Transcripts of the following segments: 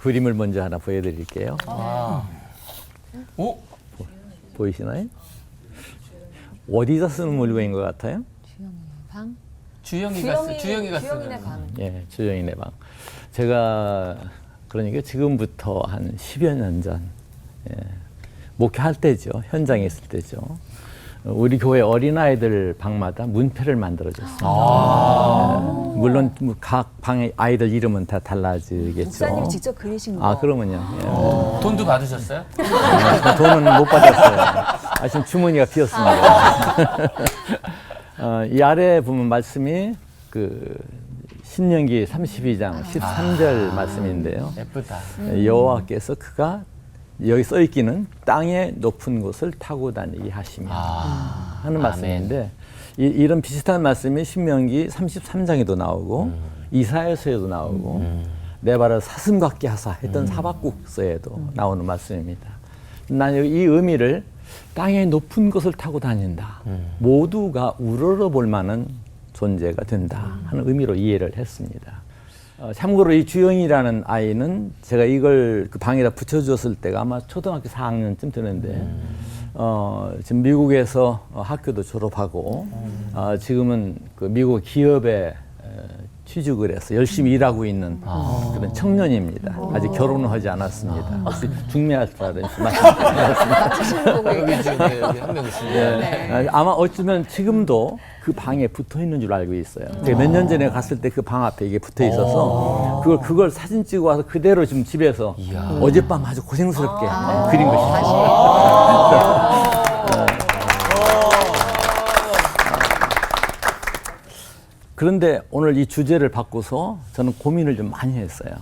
그림을 먼저 하나 보여드릴게요. 오? 보이시나요? 어디다 쓰는 물건인 것 같아요? 주영이가 주영이네 쓰는. 방. 예, 주영이네 방. 제가 그러니까 지금부터 한 10여 년 전, 예, 목회할 때죠. 현장에 있을 때죠. 우리 교회 어린아이들 방마다 문패를 만들어줬습니다. 예, 물론 각 방의 아이들 이름은 다 달라지겠죠. 목사님이 직접 그리신 거. 아, 그러면요. 예. 돈도 받으셨어요? 돈은 못 받았어요. 지금 주머니가 비었습니다. 이 아래에 보면 말씀이 그 신명기 32장 13절 말씀인데요. 예쁘다. 여호와께서 그가 여기 써 있기는 땅의 높은 곳을 타고 다니게 하시며 하는 말씀인데 이런 비슷한 말씀이 신명기 33장에도 나오고 이사야서에도 나오고 내 발을 사슴 같게 하사 했던 사박국서에도 나오는 말씀입니다. 난 이 의미를 땅의 높은 곳을 타고 다닌다. 모두가 우러러볼 만한 존재가 된다 하는 의미로 이해를 했습니다. 참고로 이 주영이라는 아이는 제가 이걸 그 방에다 붙여주었을 때가 아마 초등학교 4학년쯤 되는데 지금 미국에서 학교도 졸업하고 지금은 그 미국 기업에 취직을 해서 열심히 일하고 있는 그런 청년입니다. 아직 결혼은 하지 않았습니다. 혹시 중매할 줄 알았는지 말씀드렸습니다. 여기 중에 여기 한 명 있습니다. 네. 아마 어쩌면 지금도 그 방에 붙어 있는 줄 알고 있어요. 제가 몇 년 전에 갔을 때 그 방 앞에 이게 붙어 있어서 그걸 사진 찍어 와서 그대로 지금 집에서 어젯밤 아주 고생스럽게 그린 것이죠. 그런데 오늘 이 주제를 바꿔서 저는 고민을 좀 많이 했어요.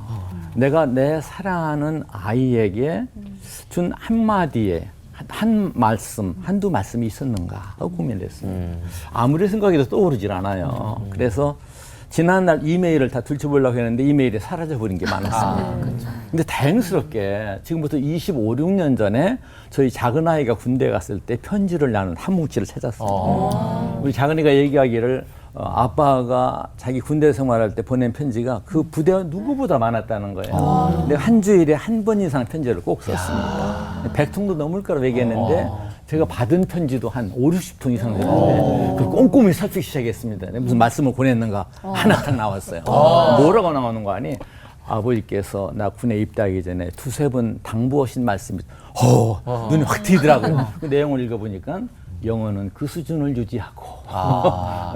내가 내 사랑하는 아이에게 준 한마디에 한 말씀, 한두 말씀이 있었는가 하고 고민을 했습니다. 아무리 생각해도 떠오르질 않아요. 그래서 지난날 이메일을 다 들춰보려고 했는데 이메일이 사라져버린 게 많았습니다. 근데 다행스럽게 지금부터 25, 6년 전에 저희 작은아이가 군대 갔을 때 편지를 나눈 한 뭉치를 찾았습니다. 우리 작은이가 얘기하기를 아빠가 자기 군대 생활할 때 보낸 편지가 그 부대와 누구보다 많았다는 거예요. 내가 한 주일에 한 번 이상 편지를 꼭 썼습니다. 100통도 넘을 거라고 얘기했는데 제가 받은 편지도 한 5, 60통 이상 됐는데 그걸 꼼꼼히 살피기 시작했습니다. 무슨 말씀을 보냈는가 하나 딱 나왔어요. 뭐라고 나오는 거 아니? 아버지께서 나 군에 입대하기 전에 두세 번 당부하신 말씀이 눈이 확 트이더라고요. 그 내용을 읽어보니까 영어는 그 수준을 유지하고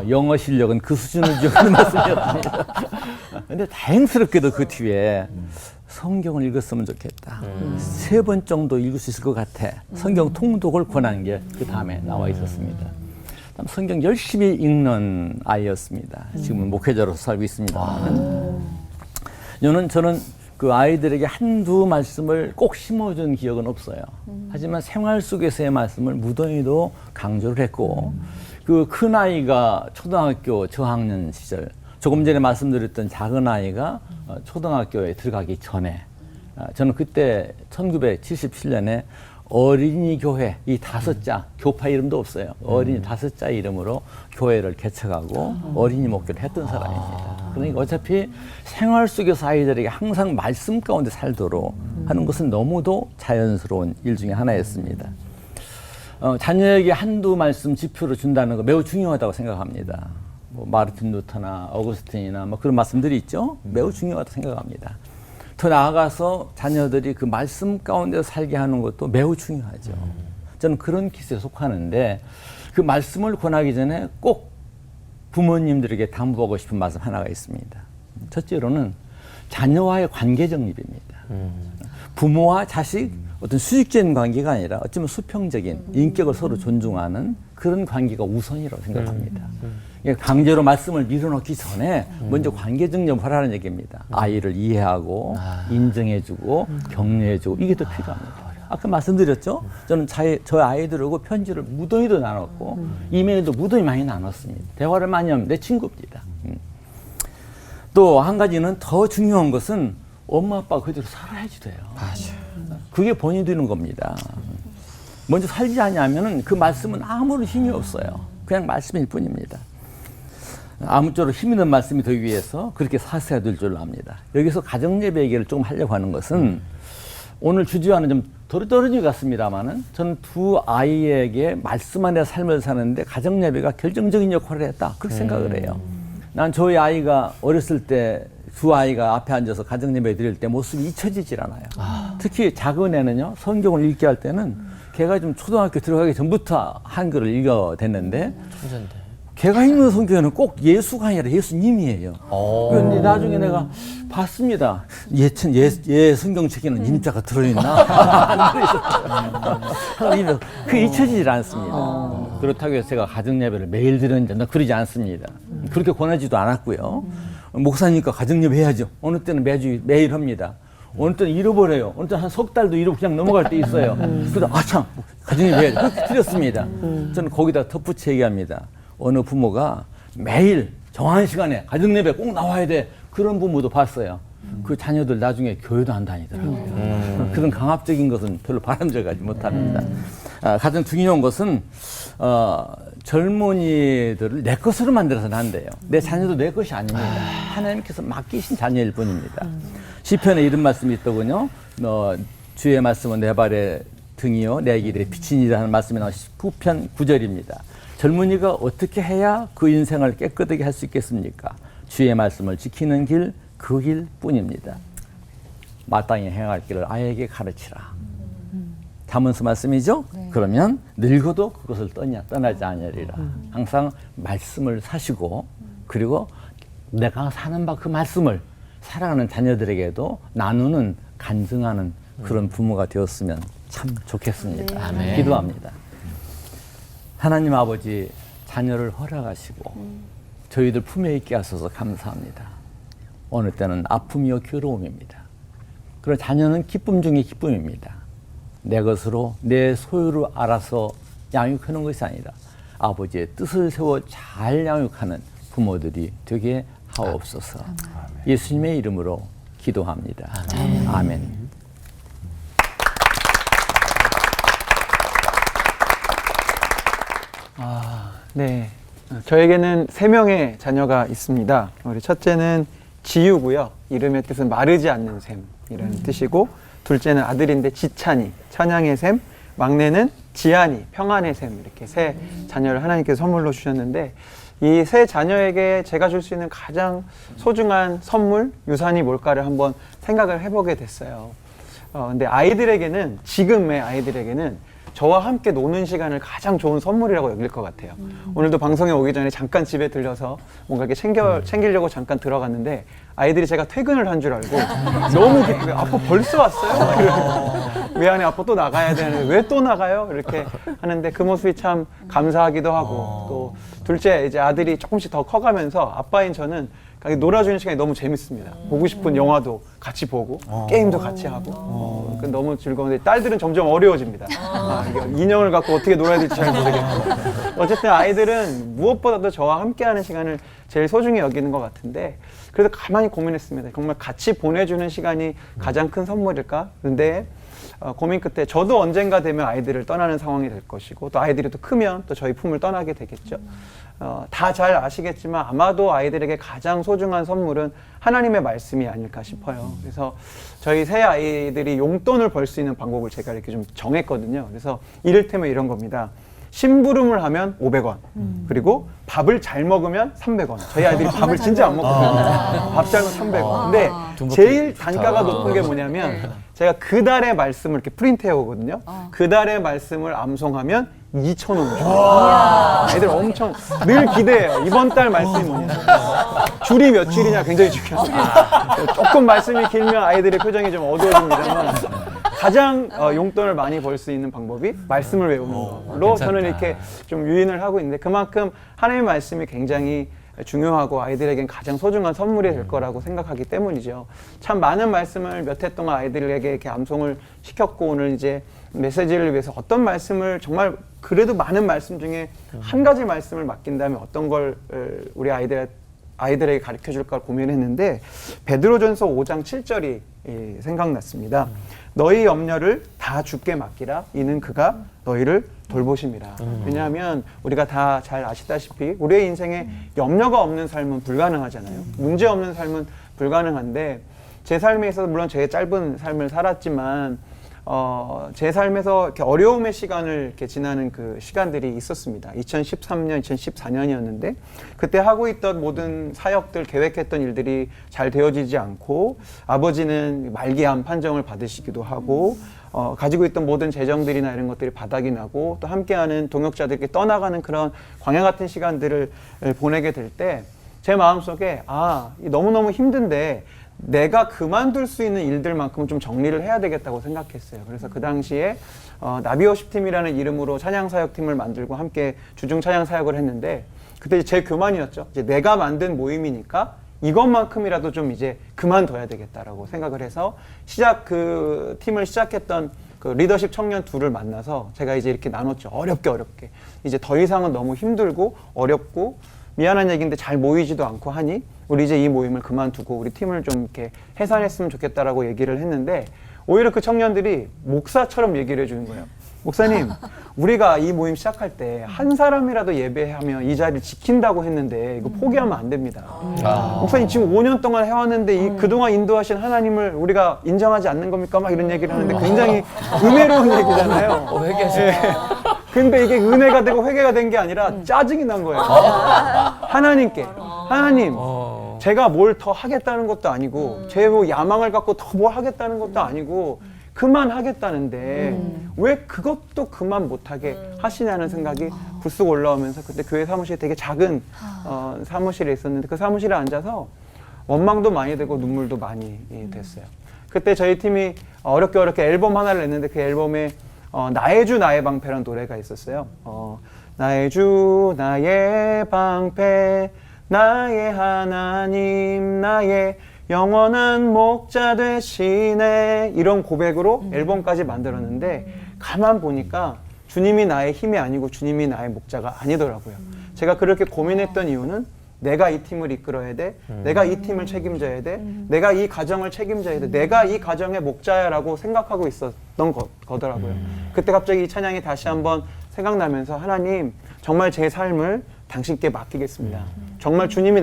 영어 실력은 그 수준을 유지하는 말씀이었습니다. 근데 다행스럽게도 그 뒤에 성경을 읽었으면 좋겠다. 3번 정도 읽을 수 있을 것 같아. 성경 통독을 권한 게 그 다음에 나와 있었습니다. 성경 열심히 읽는 아이였습니다. 지금은 목회자로서 살고 있습니다. 저는 그 아이들에게 한두 말씀을 꼭 심어준 기억은 없어요. 하지만 생활 속에서의 말씀을 무던히도 강조를 했고 그 큰아이가 초등학교 저학년 시절 조금 전에 말씀드렸던 작은아이가 초등학교에 들어가기 전에 저는 그때 1977년에 어린이 교회 이 5자 교파 이름도 없어요. 어린이 5자 이름으로 교회를 개척하고 어린이 목회를 했던 사람입니다. 그러니까 어차피 생활 속에서 아이들에게 항상 말씀 가운데 살도록 하는 것은 너무도 자연스러운 일 중에 하나였습니다. 자녀에게 한두 말씀 지표를 준다는 거 매우 중요하다고 생각합니다. 뭐 마르틴 루터나 어거스틴이나 뭐 그런 말씀들이 있죠. 매우 중요하다고 생각합니다. 더 나아가서 자녀들이 그 말씀 가운데 살게 하는 것도 매우 중요하죠. 저는 그런 기세에 속하는데 그 말씀을 권하기 전에 꼭 부모님들에게 당부하고 싶은 말씀 하나가 있습니다. 첫째로는 자녀와의 관계 정립입니다. 부모와 자식 어떤 수직적인 관계가 아니라 어쩌면 수평적인 인격을 서로 존중하는 그런 관계가 우선이라고 생각합니다. 강제로 말씀을 밀어넣기 전에 먼저 관계 정립을 하라는 얘기입니다. 아이를 이해하고 인정해주고 격려해주고 이게 더 필요합니다. 아까 말씀드렸죠? 저는 저 아이들하고 편지를 무던히도 나눴고 이메일도 무던히 많이 나눴습니다. 대화를 많이 하면 내 친구입니다. 또 한 가지는 더 중요한 것은 엄마 아빠가 그대로 살아야지 돼요. 그게 본이 되는 겁니다. 먼저 살지 않냐면 그 말씀은 아무런 힘이 없어요. 그냥 말씀일 뿐입니다. 아무쪼록 힘 있는 말씀이 되기 위해서 그렇게 사셔야 될 줄 압니다. 여기서 가정예배 얘기를 좀 하려고 하는 것은 오늘 주제와는 좀 떨어진 것 같습니다만은 저는 두 아이에게 말씀 안에 삶을 사는데 가정예배가 결정적인 역할을 했다. 그렇게 생각을 해요. 난 저희 아이가 어렸을 때 두 아이가 앞에 앉아서 가정예배 드릴 때 모습이 잊혀지질 않아요. 특히 작은 애는요, 성경을 읽게 할 때는 걔가 좀 초등학교 들어가기 전부터 한글을 읽어댔는데 천재인데. 걔가 읽는 성경에는 꼭 예수가 아니라 예수님이에요. 그런데 나중에 내가 봤습니다. 예 성경책에는 임자가 들어있나? 그 잊혀지질 않습니다. 그렇다고 해서 제가 가정예배를 매일 드렸는데 그러지 않습니다. 그렇게 권하지도 않았고요. 목사니까 가정예배 해야죠. 어느 때는 매일 합니다. 어느 때는 잃어버려요. 어느 때는 한 석 달도 잃어 그냥 넘어갈 때 있어요. 그래서 아참 가정예배 해야죠. 그렇게 드렸습니다. 저는 거기다 덧붙여 얘기합니다. 어느 부모가 매일 정한 시간에 가정예배 꼭 나와야 돼. 그런 부모도 봤어요. 그 자녀들 나중에 교회도 안 다니더라고요. 그런 강압적인 것은 별로 바람직하지 못합니다. 가장 중요한 것은 젊은이들을 내 것으로 만들어서는 안 돼요. 내 자녀도 내 것이 아닙니다. 하나님께서 맡기신 자녀일 뿐입니다. 시편에 이런 말씀이 있더군요. 주의 말씀은 내 발의 등이요 내 길의 빛이니라 하는 말씀이 나온 19편 9절입니다. 젊은이가 어떻게 해야 그 인생을 깨끗하게 할 수 있겠습니까? 주의 말씀을 지키는 길, 그 길뿐입니다. 마땅히 행할 길을 아이에게 가르치라. 잠언서 말씀이죠? 네. 그러면 늙어도 그것을 떠나지 않으리라. 항상 말씀을 사시고 그리고 내가 사는 바 그 말씀을 사랑하는 자녀들에게도 나누는 간증하는 그런 부모가 되었으면 참 좋겠습니다. 네. 기도합니다. 하나님 아버지 자녀를 허락하시고 저희들 품에 있게 하셔서 감사합니다. 어느 때는 아픔이요 괴로움입니다. 그런 자녀는 기쁨 중에 기쁨입니다. 내 것으로 내 소유로 알아서 양육하는 것이 아니라 아버지의 뜻을 세워 잘 양육하는 부모들이 되게 하옵소서. 예수님의 이름으로 기도합니다. 아멘. 네, 저에게는 3명의 자녀가 있습니다. 우리 첫째는 지유고요. 이름의 뜻은 마르지 않는 샘이라는 뜻이고, 둘째는 아들인데 지찬이, 찬양의 샘, 막내는 지안이, 평안의 샘, 이렇게 세 자녀를 하나님께서 선물로 주셨는데, 이 세 자녀에게 제가 줄 수 있는 가장 소중한 선물, 유산이 뭘까를 한번 생각을 해보게 됐어요. 근데 아이들에게는, 지금의 아이들에게는 저와 함께 노는 시간을 가장 좋은 선물이라고 여길 것 같아요. 오늘도 방송에 오기 전에 잠깐 집에 들려서 뭔가 이렇게 챙기려고 잠깐 들어갔는데 아이들이 제가 퇴근을 한 줄 알고 너무 기쁘게 아빠 벌써 왔어요? 미안해 아빠 또 나가야 되는데 왜 또 나가요? 이렇게 하는데 그 모습이 참 감사하기도 하고 또 둘째 이제 아들이 조금씩 더 커가면서 아빠인 저는 놀아주는 시간이 너무 재밌습니다. 보고 싶은 영화도 같이 보고 게임도 같이 하고 너무 즐거운데 딸들은 점점 어려워집니다. 인형을 갖고 어떻게 놀아야 될지 잘 모르겠고 어쨌든 아이들은 무엇보다도 저와 함께하는 시간을 제일 소중히 여기는 것 같은데 그래서 가만히 고민했습니다. 정말 같이 보내주는 시간이 가장 큰 선물일까? 근데 고민 끝에 저도 언젠가 되면 아이들을 떠나는 상황이 될 것이고 또 아이들이 또 크면 또 저희 품을 떠나게 되겠죠. 다 잘 아시겠지만 아마도 아이들에게 가장 소중한 선물은 하나님의 말씀이 아닐까 싶어요. 그래서 저희 세 아이들이 용돈을 벌 수 있는 방법을 제가 이렇게 좀 정했거든요. 그래서 이를테면 이런 겁니다. 심부름을 하면 500원 그리고 밥을 잘 먹으면 300원. 저희 아이들이 밥을 진짜 안 먹거든요. 밥 잘 먹으면 300원. 근데 제일 단가가 높은 게 뭐냐면 제가 그 달의 말씀을 이렇게 프린트해 오거든요. 그 달의 말씀을 암송하면 2,000원 줍니다. 아이들 엄청 늘 기대해요. 이번 달 말씀이 뭐냐. 줄이 며칠이냐 굉장히 중요해요. 조금 말씀이 길면 아이들의 표정이 좀 어두워집니다만 가장 용돈을 많이 벌 수 있는 방법이 말씀을 외우는 걸로 저는 이렇게 좀 유인을 하고 있는데 그만큼 하나님의 말씀이 굉장히 중요하고 아이들에겐 가장 소중한 선물이 될 거라고 생각하기 때문이죠. 참 많은 말씀을 몇 해 동안 아이들에게 이렇게 암송을 시켰고 오늘 이제 메시지를 위해서 어떤 말씀을 정말 그래도 많은 말씀 중에 한 가지 말씀을 맡긴다면 어떤 걸 우리 아이들에게 가르쳐 줄까 고민했는데 베드로전서 5장 7절이 생각났습니다. 너희 염려를 다 주께 맡기라. 이는 그가 너희를 돌보심이라. 왜냐하면 우리가 다 잘 아시다시피 우리의 인생에 염려가 없는 삶은 불가능하잖아요. 문제 없는 삶은 불가능한데 제 삶에 있어서 물론 제 짧은 삶을 살았지만 제 삶에서 이렇게 어려움의 시간을 이렇게 지나는 그 시간들이 있었습니다. 2013년, 2014년이었는데 그때 하고 있던 모든 사역들, 계획했던 일들이 잘 되어지지 않고 아버지는 말기암 판정을 받으시기도 하고 가지고 있던 모든 재정들이나 이런 것들이 바닥이 나고 또 함께하는 동역자들께 떠나가는 그런 광야 같은 시간들을 보내게 될 때 제 마음속에 너무너무 힘든데 내가 그만둘 수 있는 일들만큼은 좀 정리를 해야 되겠다고 생각했어요. 그래서 그 당시에 나비워십팀이라는 이름으로 찬양사역팀을 만들고 함께 주중 찬양사역을 했는데 그때 제 교만이었죠. 이제 내가 만든 모임이니까 이것만큼이라도 좀 이제 그만둬야 되겠다라고 생각을 해서 그 팀을 시작했던 그 리더십 청년 둘을 만나서 제가 이제 이렇게 나눴죠. 어렵게. 이제 더 이상은 너무 힘들고 어렵고 미안한 얘기인데 잘 모이지도 않고 하니 우리 이제 이 모임을 그만두고 우리 팀을 좀 이렇게 해산했으면 좋겠다라고 얘기를 했는데 오히려 그 청년들이 목사처럼 얘기를 해주는 거예요. 목사님, 우리가 이 모임 시작할 때 한 사람이라도 예배하면 이 자리를 지킨다고 했는데 이거 포기하면 안 됩니다. 목사님 지금 5년 동안 해왔는데 그동안 인도하신 하나님을 우리가 인정하지 않는 겁니까? 막 이런 얘기를 하는데 굉장히 은혜로운 얘기잖아요. 회개하세요. 근데 이게 은혜가 되고 회개가 된 게 아니라 짜증이 난 거예요. 하나님께. 하나님, 제가 뭘 더 하겠다는 것도 아니고 제 뭐 야망을 갖고 더 뭘 하겠다는 것도 아니고 그만하겠다는데 왜 그것도 그만 못하게 하시냐는 생각이 불쑥 올라오면서 그때 교회 사무실에 되게 작은 사무실에 있었는데 그 사무실에 앉아서 원망도 많이 되고 눈물도 많이 됐어요. 그때 저희 팀이 어렵게 앨범 하나를 냈는데 그 앨범에 나의 주 나의 방패라는 노래가 있었어요. 나의 주 나의 방패 나의 하나님 나의 영원한 목자 되시네 이런 고백으로 앨범까지 만들었는데 가만 보니까 주님이 나의 힘이 아니고 주님이 나의 목자가 아니더라고요. 제가 그렇게 고민했던 이유는 내가 이 팀을 이끌어야 돼. 내가 이 팀을 책임져야 돼. 내가 이 가정을 책임져야 돼. 내가 이 가정의 목자야라고 생각하고 있었던 거더라고요. 그때 갑자기 이 찬양이 다시 한번 생각나면서 하나님 정말 제 삶을 당신께 맡기겠습니다. 정말 주님이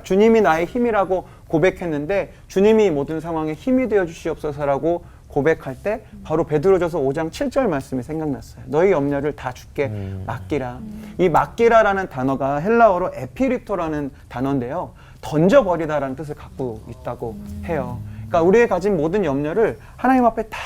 주님이 나의 힘이라고 고백했는데 주님이 모든 상황에 힘이 되어 주시옵소서라고 고백할 때 바로 베드로전서 5장 7절 말씀이 생각났어요. 너희 염려를 다 주께 맡기라. 이 맡기라라는 단어가 헬라어로 에피리토라는 단어인데요. 던져버리다라는 뜻을 갖고 있다고 해요. 그러니까 우리의 가진 모든 염려를 하나님 앞에 다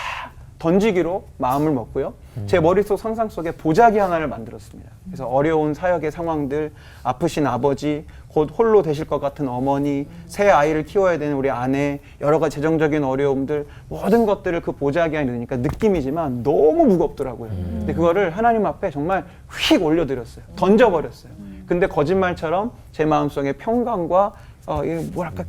던지기로 마음을 먹고요. 제 머릿속 상상 속에 보자기 하나를 만들었습니다. 그래서 어려운 사역의 상황들, 아프신 아버지, 곧 홀로 되실 것 같은 어머니, 새 아이를 키워야 되는 우리 아내, 여러 가지 재정적인 어려움들, 모든 것들을 그 보자기 안에 넣으니까 느낌이지만 너무 무겁더라고요. 근데 그거를 하나님 앞에 정말 휙 올려드렸어요. 던져버렸어요. 근데 거짓말처럼 제 마음속에 평강과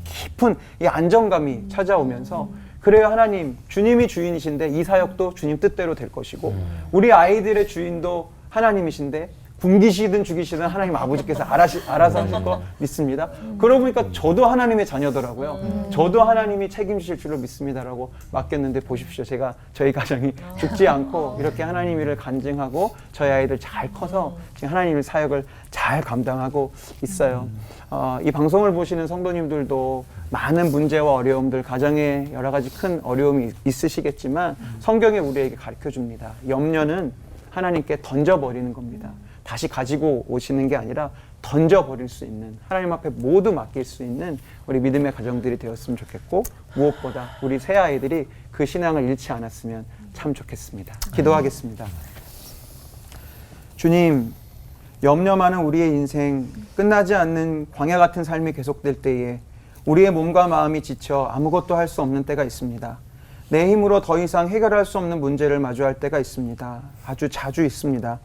깊은 이 안정감이 찾아오면서 그래요 하나님 하나님이 주인이신데 이 사역도 주님 뜻대로 될 것이고 우리 아이들의 주인도 하나님이신데 굶기시든 죽이시든 하나님 아버지께서 알아서 하실 거 믿습니다. 그러고 보니까 저도 하나님의 자녀더라고요. 저도 하나님이 책임지실 줄로 믿습니다라고 맡겼는데 보십시오. 저희 가정이 죽지 않고 이렇게 하나님 일을 간증하고 저희 아이들 잘 커서 지금 하나님의 사역을 잘 감당하고 있어요. 이 방송을 보시는 성도님들도 많은 문제와 어려움들, 가정에 여러 가지 큰 어려움이 있으시겠지만 성경이 우리에게 가르쳐줍니다. 염려는 하나님께 던져버리는 겁니다. 다시 가지고 오시는 게 아니라 던져버릴 수 있는, 하나님 앞에 모두 맡길 수 있는 우리 믿음의 가정들이 되었으면 좋겠고 무엇보다 우리 새 아이들이 그 신앙을 잃지 않았으면 참 좋겠습니다. 기도하겠습니다. 주님, 염려 많은 우리의 인생, 끝나지 않는 광야 같은 삶이 계속될 때에 우리의 몸과 마음이 지쳐 아무것도 할 수 없는 때가 있습니다. 내 힘으로 더 이상 해결할 수 없는 문제를 마주할 때가 있습니다. 아주 자주 있습니다.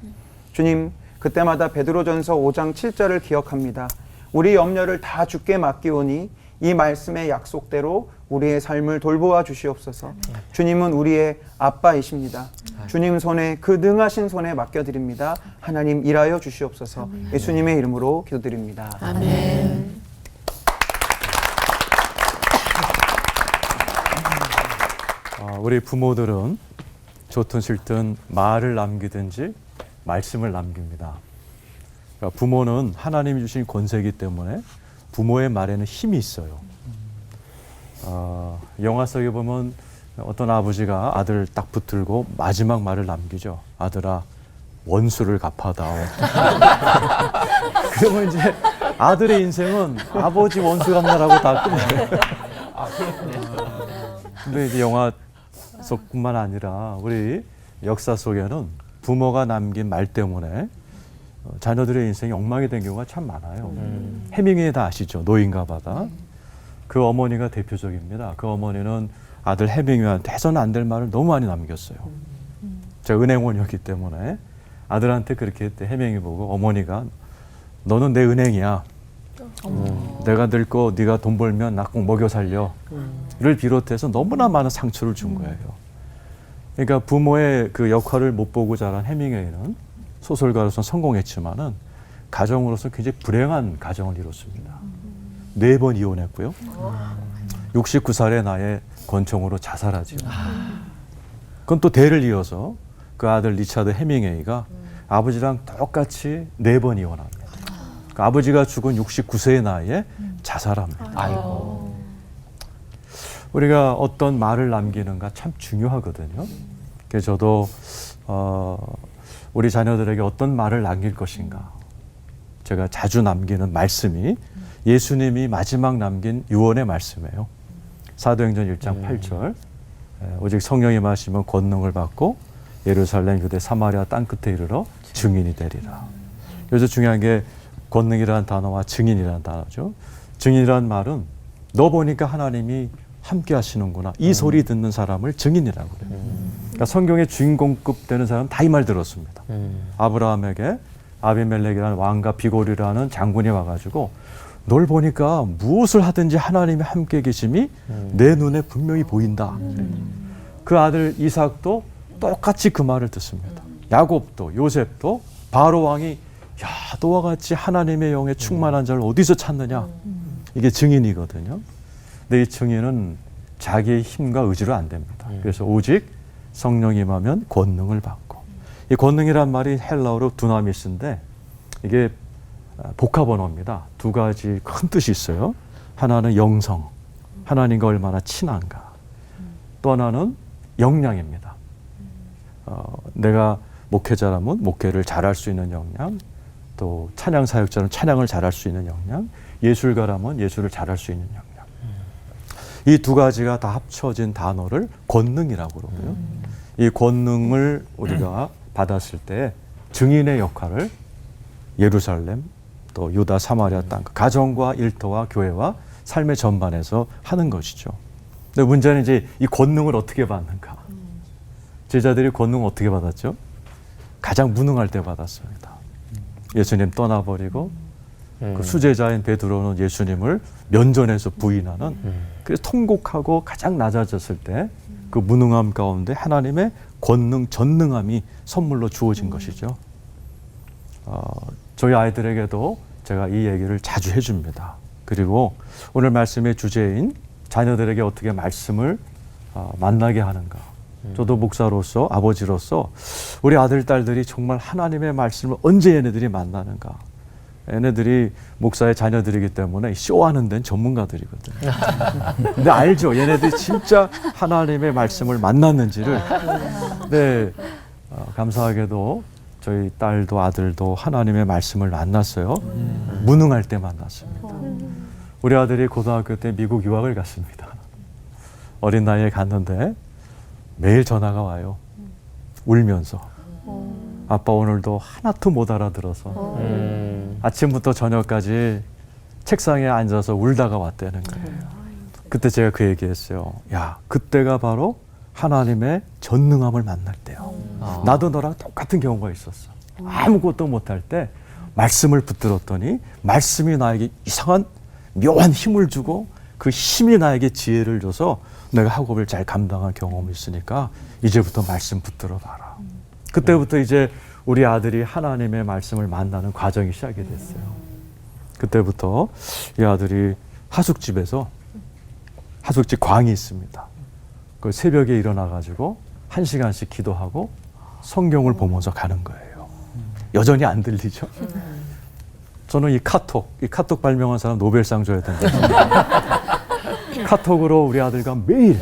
주님, 그때마다 베드로전서 5장 7절을 기억합니다. 우리 염려를 다 주께 맡기오니 이 말씀의 약속대로 우리의 삶을 돌보아 주시옵소서. 주님은 우리의 아빠이십니다. 주님 손에, 그 능하신 손에 맡겨드립니다. 하나님 일하여 주시옵소서. 예수님의 이름으로 기도드립니다. 아멘. 우리 부모들은 좋든 싫든 말을 남기든지 말씀을 남깁니다. 그러니까 부모는 하나님이 주신 권세이기 때문에 부모의 말에는 힘이 있어요. 영화 속에 보면 어떤 아버지가 아들을 딱 붙들고 마지막 말을 남기죠. 아들아, 원수를 갚아다오. 그러면 이제 아들의 인생은 아버지 원수 갚느라고 다 끝나요. 근데 이제 영화 속뿐만 아니라 우리 역사 속에는 부모가 남긴 말 때문에 자녀들의 인생이 엉망이 된 경우가 참 많아요. 해밍웨이 다 아시죠? 노인과 바다. 그 어머니가 대표적입니다. 그 어머니는 아들 해밍웨이한테 해서는 안 될 말을 너무 많이 남겼어요. 제가 은행원이었기 때문에 아들한테 그렇게 했대. 해밍웨이 보고 어머니가 너는 내 은행이야. 내가 늙고 네가 돈 벌면 나 꼭 먹여 살려. 를 비롯해서 너무나 많은 상처를 준 거예요. 그러니까 부모의 그 역할을 못 보고 자란 해밍웨이는 소설가로서 성공했지만은 가정으로서 굉장히 불행한 가정을 이뤘습니다. 4번 이혼했고요. 69살의 나이에 권총으로 자살하죠. 그건 또 대를 이어서 그 아들 리차드 해밍웨이가 아버지랑 똑같이 4번 이혼합니다. 그 아버지가 죽은 69세의 나이에 자살합니다. 아이고. 우리가 어떤 말을 남기는가 참 중요하거든요. 그래서 저도 우리 자녀들에게 어떤 말을 남길 것인가. 제가 자주 남기는 말씀이 예수님이 마지막 남긴 유언의 말씀이에요. 사도행전 1장 8절. 오직 성령이 마시면 권능을 받고 예루살렘, 유대, 사마리아 땅끝에 이르러 증인이 되리라. 여기서 중요한 게 권능이라는 단어와 증인이라는 단어죠. 증인이라는 말은 너 보니까 하나님이 함께 하시는구나. 이 소리 듣는 사람을 증인이라고 그래요. 그러니까 성경의 주인공급 되는 사람은 다 이 말 들었습니다. 아브라함에게 아비멜렉이라는 왕과 비골이라는 장군이 와가지고 널 보니까 무엇을 하든지 하나님이 함께 계심이 내 눈에 분명히 보인다. 그 아들 이삭도 똑같이 그 말을 듣습니다. 야곱도 요셉도 바로 왕이 야, 너와 같이 하나님의 영에 충만한 자를 어디서 찾느냐. 이게 증인이거든요. 근데 이 증인은 자기의 힘과 의지로 안 됩니다. 그래서 오직 성령이 임하면 권능을 받고. 이 권능이란 말이 헬라어로 두나미스인데 이게 복합 언어입니다. 2가지 큰 뜻이 있어요. 하나는 영성, 하나님과 얼마나 친한가. 또 하나는 역량입니다. 내가 목회자라면 목회를 잘할 수 있는 역량, 또 찬양 사역자는 찬양을 잘할 수 있는 역량, 예술가라면 예술을 잘할 수 있는 역량. 이 2가지가 다 합쳐진 단어를 권능이라고 그러고요. 이 권능을 우리가 받았을 때 증인의 역할을 예루살렘, 또 유다, 사마리아 땅, 가정과 일터와 교회와 삶의 전반에서 하는 것이죠. 근데 문제는 이제 이 권능을 어떻게 받는가? 제자들이 권능을 어떻게 받았죠? 가장 무능할 때 받았습니다. 예수님 떠나버리고 그 수제자인 베드로는 예수님을 면전에서 부인하는 그래서 통곡하고 가장 낮아졌을 때 그 무능함 가운데 하나님의 권능, 전능함이 선물로 주어진 것이죠. 저희 아이들에게도 제가 이 얘기를 자주 해줍니다. 그리고 오늘 말씀의 주제인 자녀들에게 어떻게 말씀을 만나게 하는가. 저도 목사로서 아버지로서 우리 아들, 딸들이 정말 하나님의 말씀을 언제 얘네들이 만나는가. 얘네들이 목사의 자녀들이기 때문에 쇼하는 데는 전문가들이거든요. 근데 알죠. 얘네들이 진짜 하나님의 말씀을 만났는지를. 네, 감사하게도 저희 딸도 아들도 하나님의 말씀을 만났어요. 무능할 때 만났습니다. 우리 아들이 고등학교 때 미국 유학을 갔습니다. 어린 나이에 갔는데 매일 전화가 와요. 울면서. 아빠 오늘도 하나도 못 알아들어서 아침부터 저녁까지 책상에 앉아서 울다가 왔다는 거예요. 그때 제가 그 얘기했어요. 야, 그때가 바로 하나님의 전능함을 만날 때요. 나도 너랑 똑같은 경우가 있었어. 아무것도 못할 때 말씀을 붙들었더니 말씀이 나에게 이상한 묘한 힘을 주고 그 힘이 나에게 지혜를 줘서 내가 학업을 잘 감당할 경험이 있으니까 이제부터 말씀 붙들어 봐라. 그때부터 이제 우리 아들이 하나님의 말씀을 만나는 과정이 시작이 됐어요. 그때부터 이 아들이 하숙집에서 하숙집 광이 있습니다. 그 새벽에 일어나 가지고 1시간씩 기도하고 성경을 보면서 가는 거예요. 여전히 안 들리죠? 저는 이 카톡 발명한 사람 노벨상 줘야 된다. 카톡으로 우리 아들과 매일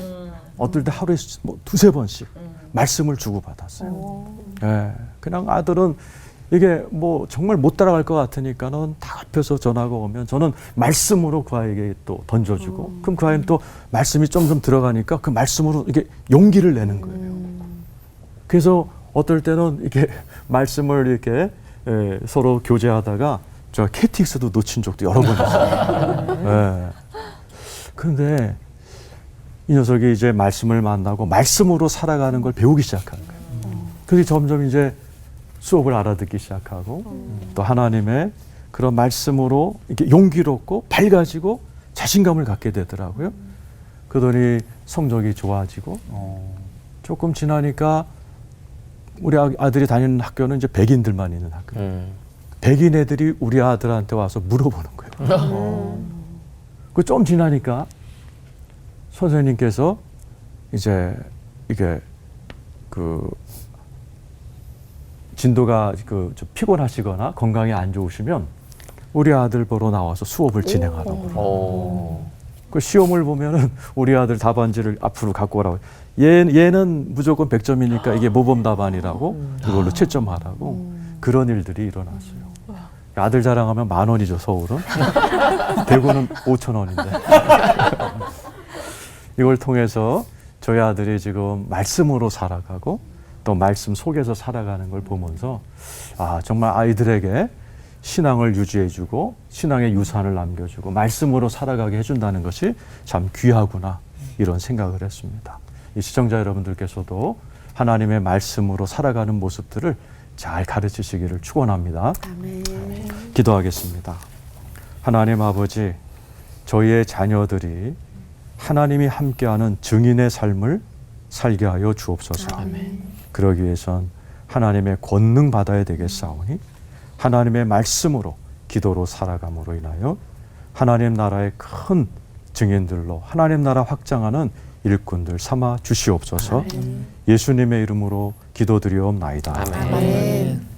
어떨 때 하루에 뭐 두세 번씩 말씀을 주고받았어요. 예, 그냥 아들은 이게 뭐 정말 못 따라갈 것 같으니까는 다 앞에서 전화가 오면 저는 말씀으로 그 아이에게 또 던져주고 그럼 그 아이는 또 말씀이 좀 들어가니까 그 말씀으로 이게 용기를 내는 거예요. 그래서 어떨 때는 이렇게 말씀을 이렇게 서로 교제하다가 저 KTX도 놓친 적도 여러 번 있어요. 예. 그런데 이 녀석이 이제 말씀을 만나고 말씀으로 살아가는 걸 배우기 시작한 거예요. 그래서 점점 이제 수업을 알아듣기 시작하고 또 하나님의 그런 말씀으로 이렇게 용기롭고 밝아지고 자신감을 갖게 되더라고요. 그러더니 성적이 좋아지고 조금 지나니까 우리 아들이 다니는 학교는 이제 백인들만 있는 학교예요. 백인 애들이 우리 아들한테 와서 물어보는 거예요. 그 좀 지나니까 선생님께서 이제 이게 그 진도가 좀 피곤하시거나 건강이 안 좋으시면 우리 아들 보러 나와서 수업을 진행하더라고요. 그 시험을 보면은 우리 아들 답안지를 앞으로 갖고 오라고. 얘는 무조건 100점이니까 이게 모범 답안이라고 이걸로 채점하라고 그런 일들이 일어났어요. 아들 자랑하면 10,000원이죠, 서울은. 대구는 5,000원인데. 이걸 통해서 저희 아들이 지금 말씀으로 살아가고 또 말씀 속에서 살아가는 걸 보면서 아, 정말 아이들에게 신앙을 유지해주고 신앙의 유산을 남겨주고 말씀으로 살아가게 해준다는 것이 참 귀하구나 이런 생각을 했습니다. 이 시청자 여러분들께서도 하나님의 말씀으로 살아가는 모습들을 잘 가르치시기를 축원합니다. 아멘. 기도하겠습니다. 하나님 아버지, 저희의 자녀들이 하나님이 함께하는 증인의 삶을 살게 하여 주옵소서. 아멘. 그러기 위해선 하나님의 권능 받아야 되겠사오니 하나님의 말씀으로 기도로 살아감으로 인하여 하나님 나라의 큰 증인들로 하나님 나라 확장하는 일꾼들 삼아 주시옵소서. 예수님의 이름으로 기도드리옵나이다. 아멘. 아멘.